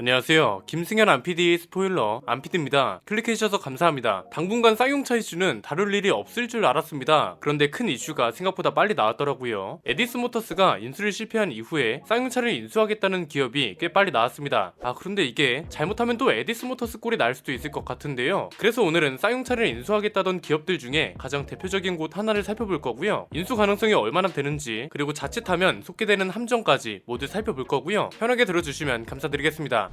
안녕하세요. 김승현 안PD 스포일러 안PD입니다. 클릭해주셔서 감사합니다. 당분간 쌍용차 이슈는 다룰 일이 없을 줄 알았습니다. 그런데 큰 이슈가 생각보다 빨리 나왔더라고요. 에디스모터스가 인수를 실패한 이후에 쌍용차를 인수하겠다는 기업이 꽤 빨리 나왔습니다. 그런데 이게 잘못하면 또 에디스모터스 꼴이 날 수도 있을 것 같은데요. 그래서 오늘은 쌍용차를 인수하겠다던 기업들 중에 가장 대표적인 곳 하나를 살펴볼 거고요. 인수 가능성이 얼마나 되는지, 그리고 자칫하면 속게되는 함정까지 모두 살펴볼 거고요. 편하게 들어주시면 감사드리겠습니다.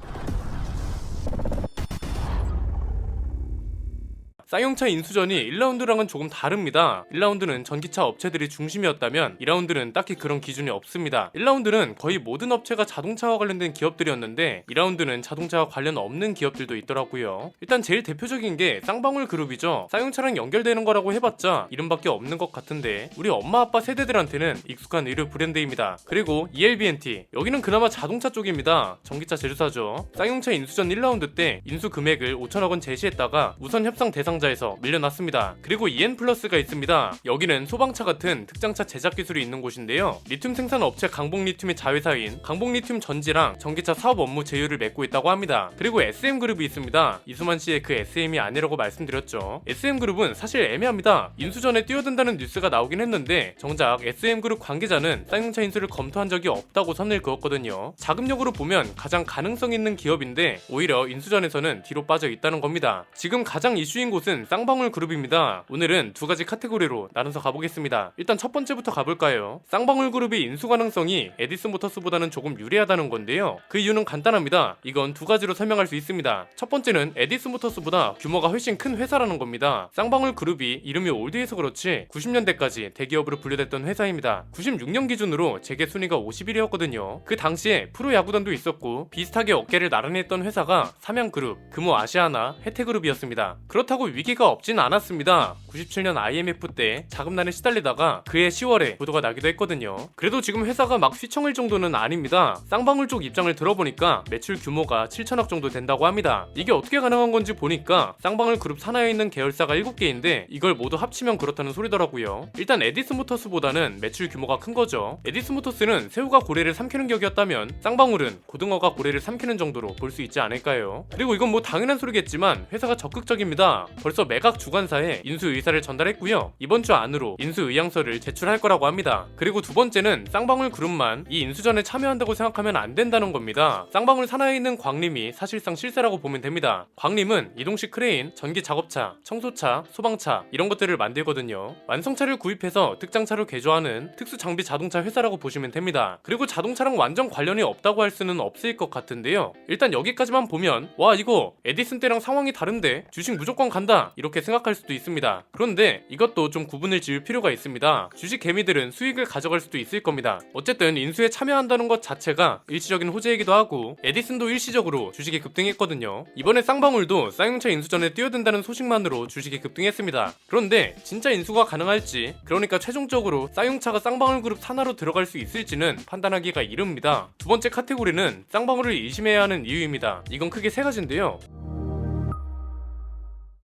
쌍용차 인수전이 1라운드랑은 조금 다릅니다. 1라운드는 전기차 업체들이 중심이었다면 2라운드는 딱히 그런 기준이 없습니다. 1라운드는 거의 모든 업체가 자동차와 관련된 기업들이었는데 2라운드는 자동차와 관련 없는 기업들도 있더라고요. 일단 제일 대표적인 게 쌍방울 그룹이죠. 쌍용차랑 연결되는 거라고 해봤자 이름밖에 없는 것 같은데 우리 엄마 아빠 세대들한테는 익숙한 의류 브랜드입니다. 그리고 ELB&T, 여기는 그나마 자동차 쪽입니다. 전기차 제조사죠. 쌍용차 인수전 1라운드 때 인수 금액을 5천억 원 제시했다가 우선 협상 대상자에서 밀려났습니다. 그리고 EN플러스가 있습니다. 여기는 소방차 같은 특장차 제작 기술이 있는 곳인데요. 리튬 생산 업체 강복리튬의 자회사인 강복리튬 전지랑 전기차 사업 업무 제휴를 맺고 있다고 합니다. 그리고 SM그룹이 있습니다. 이수만 씨의 그 SM이 아니라고 말씀드렸죠. SM그룹은 사실 애매합니다. 인수 전에 뛰어든다는 뉴스가 나오긴 했는데 정작 SM그룹 관계자는 쌍용차 인수를 검토한 적이 없다고 선을 그었거든요. 자금력으로 보면 가장 가능성 있는 기업인데 오히려 인수전에서는 뒤로 빠져 있다는 겁니다. 지금 가장 이슈인 곳은 쌍방울 그룹입니다. 오늘은 두 가지 카테고리로 나눠서 가보겠습니다. 일단 첫 번째부터 가볼까요? 쌍방울 그룹의 인수 가능성이 에디스모터스보다는 조금 유리하다는 건데요. 그 이유는 간단합니다. 이건 두 가지로 설명할 수 있습니다. 첫 번째는 에디스모터스보다 규모가 훨씬 큰 회사라는 겁니다. 쌍방울 그룹이 이름이 올드해서 그렇지 90년대까지 대기업으로 분류됐던 회사입니다. 96년 기준으로 재계 순위가 51위였거든요. 그 당시에 프로야구단도 있었고 비슷하게 어깨를 나란히 했던 회사가 삼양그룹, 금호아시아나, 혜태그룹이었습니다. 그렇다고 위기가 없진 않았습니다. 97년 IMF 때 자금난에 시달리다가 그해 10월에 부도가 나기도 했거든요. 그래도 지금 회사가 막 휘청일 정도는 아닙니다. 쌍방울 쪽 입장을 들어보니까 매출 규모가 7천억 정도 된다고 합니다. 이게 어떻게 가능한 건지 보니까 쌍방울 그룹 산하에 있는 계열사가 7개인데 이걸 모두 합치면 그렇다는 소리더라고요. 일단 에디스모터스보다는 매출 규모가 큰 거죠. 에디스모터스는 새우가 고래를 삼키는 격이었다면 쌍방울은 고등어가 고래를 삼키는 정도로 볼 수 있지 않을까요? 그리고 이건 뭐 당연한 소리겠지만 회사가 적극적입니다. 벌써 매각 주관사에 인수 의사를 전달했고요. 이번 주 안으로 인수 의향서를 제출할 거라고 합니다. 그리고 두 번째는 쌍방울 그룹만 이 인수전에 참여한다고 생각하면 안 된다는 겁니다. 쌍방울 산하에 있는 광림이 사실상 실세라고 보면 됩니다. 광림은 이동식 크레인, 전기 작업차, 청소차, 소방차 이런 것들을 만들거든요. 완성차를 구입해서 특장차로 개조하는 특수 장비 자동차 회사라고 보시면 됩니다. 그리고 자동차랑 완전 관련이 없다고 할 수는 없을 것 같은데요. 일단 여기까지만 보면 와 이거 에디슨 때랑 상황이 다른데 주식 무조건 간다 이렇게 생각할 수도 있습니다. 그런데 이것도 좀 구분을 지을 필요가 있습니다. 주식 개미들은 수익을 가져갈 수도 있을 겁니다. 어쨌든 인수에 참여한다는 것 자체가 일시적인 호재이기도 하고 에디슨도 일시적으로 주식이 급등했거든요. 이번에 쌍방울도 쌍용차 인수전에 뛰어든다는 소식만으로 주식이 급등했습니다. 그런데 진짜 인수가 가능할지, 그러니까 최종적으로 쌍용차가 쌍방울 그룹 산하로 들어갈 수 있을지는 판단하기가 이릅니다. 두 번째 카테고리는 쌍방울을 의심해야 하는 이유입니다. 이건 크게 세 가지인데요.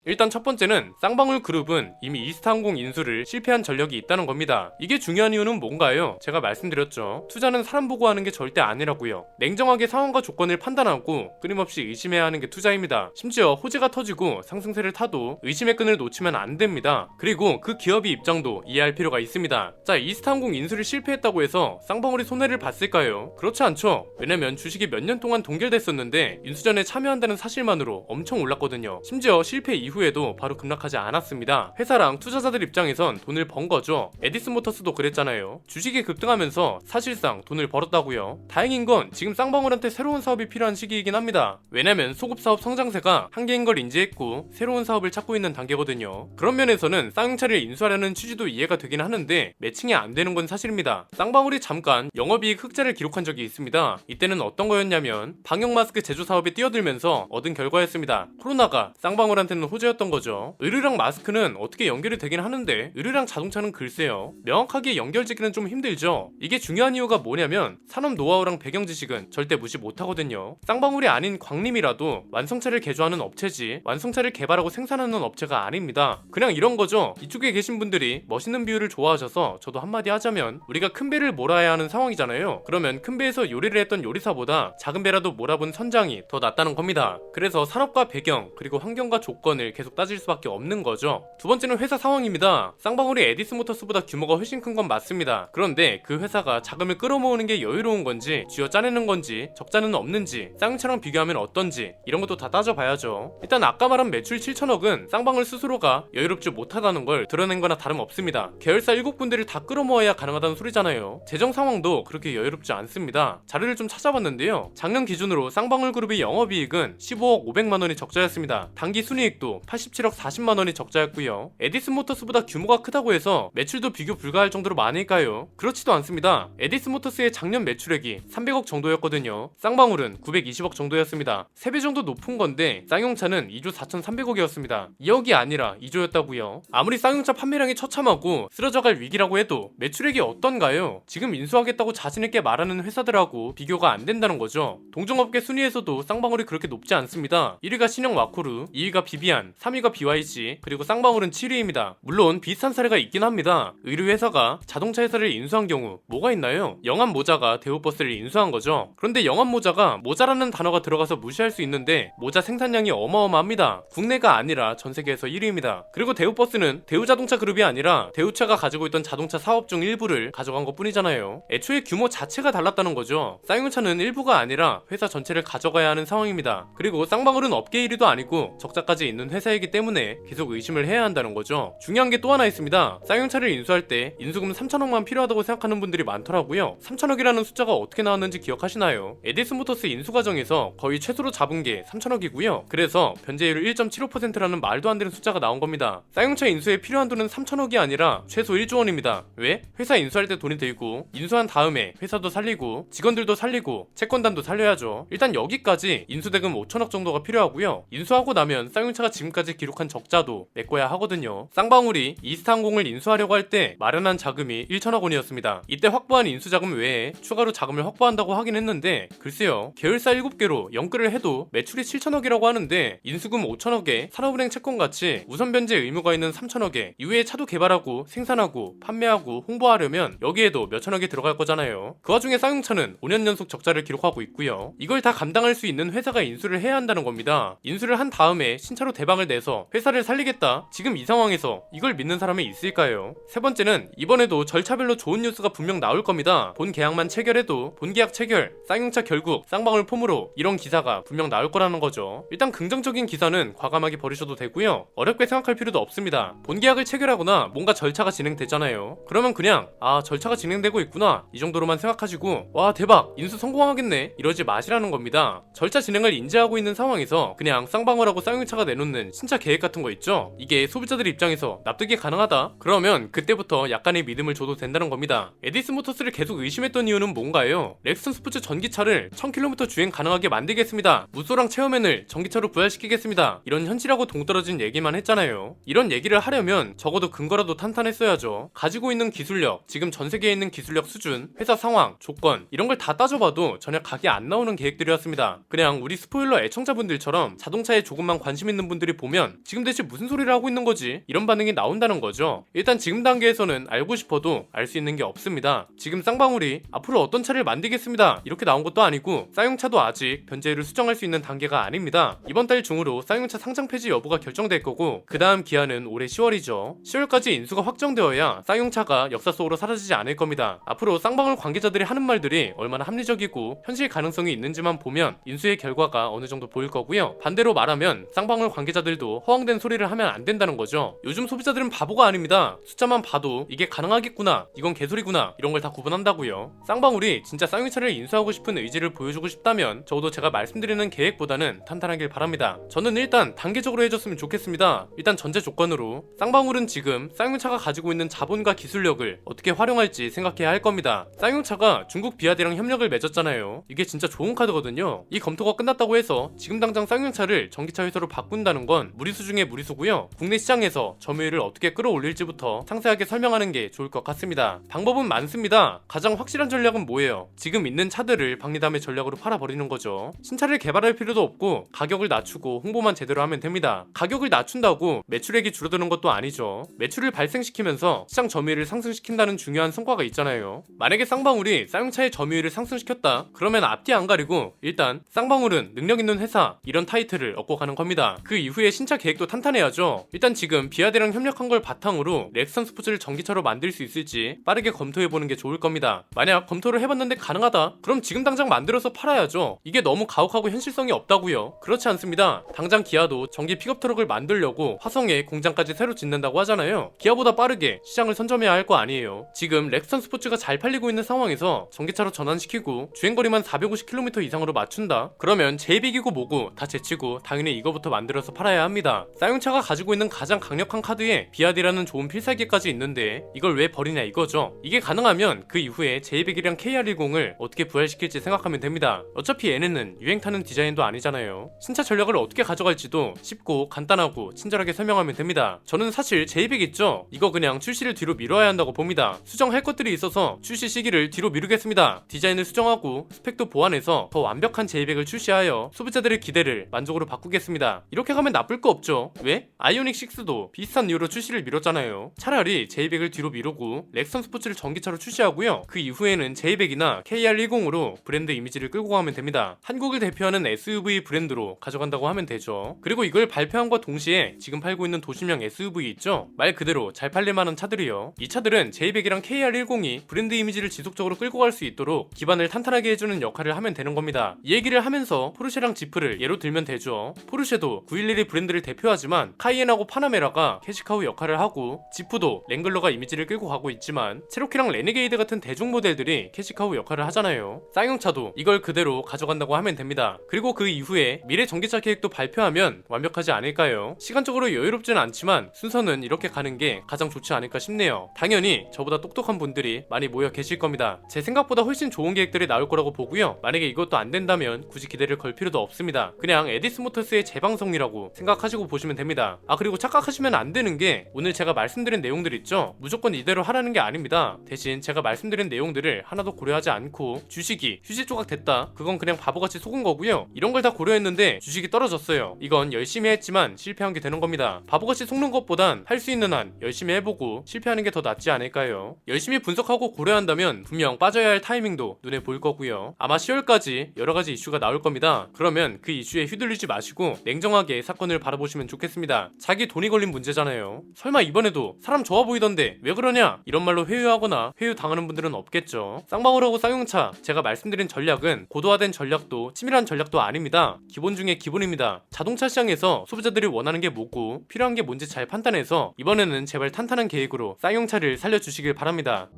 일단 첫 번째는 쌍방울 그룹은 이미 이스타항공 인수를 실패한 전력이 있다는 겁니다. 이게 중요한 이유는 뭔가요? 제가 말씀드렸죠. 투자는 사람 보고 하는 게 절대 아니라고요. 냉정하게 상황과 조건을 판단하고 끊임없이 의심해야 하는 게 투자입니다. 심지어 호재가 터지고 상승세를 타도 의심의 끈을 놓치면 안 됩니다. 그리고 그 기업의 입장도 이해할 필요가 있습니다. 자, 이스타항공 인수를 실패했다고 해서 쌍방울이 손해를 봤을까요? 그렇지 않죠. 왜냐면 주식이 몇 년 동안 동결됐었는데 인수전에 참여한다는 사실만으로 엄청 올랐거든요. 심지어 실패 이후에도 바로 급락하지 않았습니다. 회사랑 투자자들 입장에선 돈을 번 거죠. 에디스모터스도 그랬잖아요. 주식이 급등하면서 사실상 돈을 벌었다고요. 다행인 건 지금 쌍방울한테 새로운 사업이 필요한 시기이긴 합니다. 왜냐면 소급사업 성장세가 한계인 걸 인지했고 새로운 사업을 찾고 있는 단계거든요. 그런 면에서는 쌍용차를 인수하려는 취지도 이해가 되긴 하는데 매칭이 안 되는 건 사실입니다. 쌍방울이 잠깐 영업이익 흑자를 기록한 적이 있습니다. 이때는 어떤 거였냐면 방역 마스크 제조 사업에 뛰어들면서 얻은 결과였습니다. 코로나가 쌍방울한테는 소재였던 거죠. 의류랑 마스크는 어떻게 연결이 되긴 하는데 의류랑 자동차는 글쎄요. 명확하게 연결짓기는 좀 힘들죠. 이게 중요한 이유가 뭐냐면 산업 노하우랑 배경 지식은 절대 무시 못하거든요. 쌍방울이 아닌 광림이라도 완성차를 개조하는 업체지 완성차를 개발하고 생산하는 업체가 아닙니다. 그냥 이런 거죠. 이쪽에 계신 분들이 멋있는 비유를 좋아하셔서 저도 한마디 하자면 우리가 큰 배를 몰아야 하는 상황이잖아요. 그러면 큰 배에서 요리를 했던 요리사보다 작은 배라도 몰아본 선장이 더 낫다는 겁니다. 그래서 산업과 배경 그리고 환경과 조건을 계속 따질 수밖에 없는 거죠. 두 번째는 회사 상황입니다. 쌍방울이 에디스모터스보다 규모가 훨씬 큰 건 맞습니다. 그런데 그 회사가 자금을 끌어모으는 게 여유로운 건지 쥐어 짜내는 건지 적자는 없는지 쌍용차랑 비교하면 어떤지 이런 것도 다 따져봐야죠. 일단 아까 말한 매출 7천억은 쌍방울 스스로가 여유롭지 못하다는 걸 드러낸 거나 다름없습니다. 계열사 7군데를 다 끌어모아야 가능하다는 소리잖아요. 재정 상황도 그렇게 여유롭지 않습니다. 자료를 좀 찾아봤는데요. 작년 기준으로 쌍방울 그룹의 영업이익은 15억 500만원이 적자였습니다. 단기 순이익도 87억 40만원이 적자였고요. 에디슨모터스보다 규모가 크다고 해서 매출도 비교 불가할 정도로 많을까요? 그렇지도 않습니다. 에디슨모터스의 작년 매출액이 300억 정도였거든요. 쌍방울은 920억 정도였습니다. 3배 정도 높은 건데 쌍용차는 2조 4,300억이었습니다. 2억이 아니라 2조였다고요. 아무리 쌍용차 판매량이 처참하고 쓰러져갈 위기라고 해도 매출액이 어떤가요? 지금 인수하겠다고 자신있게 말하는 회사들하고 비교가 안 된다는 거죠. 동종업계 순위에서도 쌍방울이 그렇게 높지 않습니다. 1위가 신형 와코르, 2위가 비비안, 3위가 BYC, 그리고 쌍방울은 7위입니다. 물론 비슷한 사례가 있긴 합니다. 의류회사가 자동차 회사를 인수한 경우 뭐가 있나요? 영암모자가 대우버스를 인수한 거죠. 그런데 영암모자가 모자라는 단어가 들어가서 무시할 수 있는데 모자 생산량이 어마어마합니다. 국내가 아니라 전세계에서 1위입니다. 그리고 대우버스는 대우자동차 그룹이 아니라 대우차가 가지고 있던 자동차 사업 중 일부를 가져간 것 뿐이잖아요. 애초에 규모 자체가 달랐다는 거죠. 쌍용차는 일부가 아니라 회사 전체를 가져가야 하는 상황입니다. 그리고 쌍방울은 업계 1위도 아니고 적자까지 있는 회사이기 때문에 계속 의심을 해야 한다는 거죠. 중요한 게 또 하나 있습니다. 쌍용차를 인수할 때 인수금 3천억만 필요하다고 생각하는 분들이 많더라고요. 3천억이라는 숫자가 어떻게 나왔는지 기억하시나요? 에디슨모터스 인수 과정에서 거의 최소로 잡은 게 3천억이고요. 그래서 변제율 1.75%라는 말도 안 되는 숫자가 나온 겁니다. 쌍용차 인수에 필요한 돈은 3천억이 아니라 최소 1조 원입니다. 왜? 회사 인수할 때 돈이 들고 인수한 다음에 회사도 살리고 직원들도 살리고 채권단도 살려야죠. 일단 여기까지 인수대금 5천억 정도가 필요하고요. 인수하고 나면 쌍용차가 지금까지 기록한 적자도 메꿔야 하거든요. 쌍방울이 이스타항공을 인수하려고 할 때 마련한 자금이 1천억 원이었습니다. 이때 확보한 인수자금 외에 추가로 자금을 확보한다고 하긴 했는데 글쎄요. 계열사 7개로 연끌을 해도 매출이 7천억이라고 하는데 인수금 5천억에 산업은행 채권같이 우선 변제 의무가 있는 3천억에 이후에 차도 개발하고 생산하고 판매하고 홍보하려면 여기에도 몇천억이 들어갈 거잖아요. 그 와중에 쌍용차는 5년 연속 적자를 기록하고 있고요. 이걸 다 감당할 수 있는 회사가 인수를 해야 한다는 겁니다. 인수를 한 다음에 신차로 대박을 내서 회사를 살리겠다. 지금 이 상황에서 이걸 믿는 사람이 있을까요? 세 번째는 이번에도 절차별로 좋은 뉴스가 분명 나올 겁니다. 본 계약만 체결해도 본 계약 체결, 쌍용차 결국 쌍방울 폼으로 이런 기사가 분명 나올 거라는 거죠. 일단 긍정적인 기사는 과감하게 버리셔도 되고요. 어렵게 생각할 필요도 없습니다. 본 계약을 체결하거나 뭔가 절차가 진행되잖아요. 그러면 그냥 절차가 진행되고 있구나 이 정도로만 생각하시고 와 대박 인수 성공하겠네 이러지 마시라는 겁니다. 절차 진행을 인지하고 있는 상황에서 그냥 쌍방울하고 쌍용차가 내놓는 신차 계획 같은 거 있죠. 이게 소비자들 입장에서 납득이 가능하다? 그러면 그때부터 약간의 믿음을 줘도 된다는 겁니다. 에디슨모터스를 계속 의심했던 이유는 뭔가요? 렉스턴 스포츠 전기차를 1000km 주행 가능하게 만들겠습니다. 무소랑 체어맨을 전기차로 부활시키겠습니다. 이런 현실하고 동떨어진 얘기만 했잖아요. 이런 얘기를 하려면 적어도 근거라도 탄탄했어야죠. 가지고 있는 기술력, 지금 전 세계에 있는 기술력 수준, 회사 상황, 조건 이런 걸 다 따져봐도 전혀 각이 안 나오는 계획들이었습니다. 그냥 우리 스포일러 애청자분들처럼 자동차에 조금만 관심 있는 분들이 보면 지금 대체 무슨 소리를 하고 있는 거지? 이런 반응이 나온다는 거죠. 일단 지금 단계에서는 알고 싶어도 알 수 있는 게 없습니다. 지금 쌍방울이 앞으로 어떤 차를 만들겠습니다 이렇게 나온 것도 아니고 쌍용차도 아직 변제율을 수정할 수 있는 단계가 아닙니다. 이번 달 중으로 쌍용차 상장 폐지 여부가 결정될 거고 그 다음 기한은 올해 10월이죠. 10월까지 인수가 확정되어야 쌍용차가 역사 속으로 사라지지 않을 겁니다. 앞으로 쌍방울 관계자들이 하는 말들이 얼마나 합리적이고 현실 가능성이 있는지만 보면 인수의 결과가 어느 정도 보일 거고요. 반대로 말하면 쌍방울 관계자들도 허황된 소리를 하면 안 된다는 거죠. 요즘 소비자들은 바보가 아닙니다. 숫자만 봐도 이게 가능하겠구나 이건 개소리구나 이런 걸 다 구분한다고요. 쌍방울이 진짜 쌍용차를 인수하고 싶은 의지를 보여주고 싶다면 적어도 제가 말씀드리는 계획보다는 탄탄하길 바랍니다. 저는 일단 단계적으로 해줬으면 좋겠습니다. 일단 전제 조건으로 쌍방울은 지금 쌍용차가 가지고 있는 자본과 기술력을 어떻게 활용할지 생각해야 할 겁니다. 쌍용차가 중국 비아드랑 협력을 맺었잖아요. 이게 진짜 좋은 카드거든요. 이 검토가 끝났다고 해서 지금 당장 쌍용차를 전기차 회사로 바꾼다는 건 건 무리수 중에 무리수고요. 국내 시장에서 점유율을 어떻게 끌어올릴지부터 상세하게 설명하는 게 좋을 것 같습니다. 방법은 많습니다. 가장 확실한 전략은 뭐예요? 지금 있는 차들을 박리담의 전략으로 팔아버리는 거죠. 신차를 개발할 필요도 없고 가격을 낮추고 홍보만 제대로 하면 됩니다. 가격을 낮춘다고 매출액이 줄어드는 것도 아니죠. 매출을 발생시키면서 시장 점유율을 상승시킨다는 중요한 성과가 있잖아요. 만약에 쌍방울이 쌍용차의 점유율을 상승시켰다, 그러면 앞뒤 안 가리고 일단 쌍방울은 능력 있는 회사, 이런 타이틀을 얻고 가는 겁니다. 그 이후에 신차 계획도 탄탄해야죠. 일단 지금 비아드랑 협력한 걸 바탕으로 렉선 스포츠를 전기차로 만들 수 있을지 빠르게 검토해보는 게 좋을 겁니다. 만약 검토를 해봤는데 가능하다, 그럼 지금 당장 만들어서 팔아야죠. 이게 너무 가혹하고 현실성이 없다고요? 그렇지 않습니다. 당장 기아도 전기 픽업 트럭을 만들려고 화성에 공장까지 새로 짓는다고 하잖아요. 기아보다 빠르게 시장을 선점해야 할 거 아니에요. 지금 렉선 스포츠가 잘 팔리고 있는 상황에서 전기차로 전환시키고 주행거리만 450km 이상으로 맞춘다? 그러면 제이빅이고 뭐고 다 제치고 당연히 이거부터 만들어서 팔아야 합니다. 쌍용차가 가지고 있는 가장 강력한 카드에 비아디라는 좋은 필살기까지 있는데 이걸 왜 버리냐 이거죠. 이게 가능하면 그 이후에 제이빅이랑 KR10을 어떻게 부활시킬지 생각하면 됩니다. 어차피 얘네는 유행 타는 디자인도 아니잖아요. 신차 전략을 어떻게 가져갈지도 쉽고 간단하고 친절하게 설명하면 됩니다. 저는 사실 제이빅 있죠? 이거 그냥 출시를 뒤로 미뤄야 한다고 봅니다. 수정할 것들이 있어서 출시 시기를 뒤로 미루겠습니다. 디자인을 수정하고 스펙도 보완해서 더 완벽한 제이백을 출시하여 소비자들의 기대를 만족으로 바꾸겠습니다. 이렇게 가면 나쁠 거 없죠. 왜? 아이오닉 6도 비슷한 이유로 출시를 미뤘잖아요. 차라리 제이백을 뒤로 미루고 렉선 스포츠를 전기차로 출시하고요. 그 이후에는 제이백이나 KR10으로 브랜드 이미지를 끌고 가면 됩니다. 한국을 대표하는 SUV 브랜드로 가져간다고 하면 되죠. 그리고 이걸 발표함과 동시에 지금 팔고 있는 도심형 SUV 있죠? 말 그대로 잘 팔릴 만한 차들이요. 이 차들은 제이백이랑 KR10이 브랜드 이미지를 지속적으로 끌고 갈 수 있도록 기반을 탄탄하게 해주는 역할을 하면 되는 겁니다. 이 얘기를 하면서 포르쉐랑 지프를 예로 들면 되죠. 포르쉐도 911 브랜드를 대표하지만 카이엔하고 파나메라가 캐시카우 역할을 하고, 지프도 랭글러가 이미지를 끌고 가고 있지만 체로키랑 레네게이드 같은 대중 모델들이 캐시카우 역할을 하잖아요. 쌍용차도 이걸 그대로 가져간다고 하면 됩니다. 그리고 그 이후에 미래 전기차 계획도 발표하면 완벽하지 않을까요? 시간적으로 여유롭지는 않지만 순서는 이렇게 가는 게 가장 좋지 않을까 싶네요. 당연히 저보다 똑똑한 분들이 많이 모여 계실 겁니다. 제 생각보다 훨씬 좋은 계획들이 나올 거라고 보고요. 만약에 이것도 안 된다면 굳이 기대를 걸 필요도 없습니다. 그냥 에디스 모터스의 재방송이라고 생각하시고 보시면 됩니다. 그리고 착각하시면 안 되는 게, 오늘 제가 말씀드린 내용들 있죠? 무조건 이대로 하라는 게 아닙니다. 대신 제가 말씀드린 내용들을 하나도 고려하지 않고 주식이 휴지 조각 됐다, 그건 그냥 바보같이 속은 거고요. 이런 걸 다 고려했는데 주식이 떨어졌어요. 이건 열심히 했지만 실패한 게 되는 겁니다. 바보같이 속는 것보단 할 수 있는 한 열심히 해보고 실패하는 게 더 낫지 않을까요? 열심히 분석하고 고려한다면 분명 빠져야 할 타이밍도 눈에 보일 거고요. 아마 10월까지 여러가지 이슈가 나올 겁니다. 그러면 그 이슈에 휘둘리지 마시고 냉정하게 사건을 바라보시면 좋겠습니다. 자기 돈이 걸린 문제잖아요. 설마 이번에도 사람 좋아 보이던데 왜 그러냐, 이런 말로 회유하거나 회유당하는 분들은 없겠죠. 쌍방울하고 쌍용차, 제가 말씀드린 전략은 고도화된 전략도 치밀한 전략도 아닙니다. 기본 중에 기본입니다. 자동차 시장에서 소비자들이 원하는 게 뭐고 필요한 게 뭔지 잘 판단해서 이번에는 제발 탄탄한 계획으로 쌍용차를 살려주시길 바랍니다.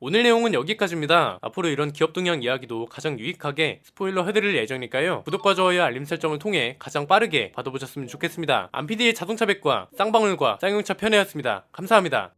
오늘 내용은 여기까지입니다. 앞으로 이런 기업 동향 이야기도 가장 유익하게 스포일러 해드릴 예정이니까요. 구독과 좋아요, 알림 설정을 통해 가장 빠르게 받아보셨으면 좋겠습니다. 안PD의 자동차 백과 쌍방울과 쌍용차 편이었습니다. 감사합니다.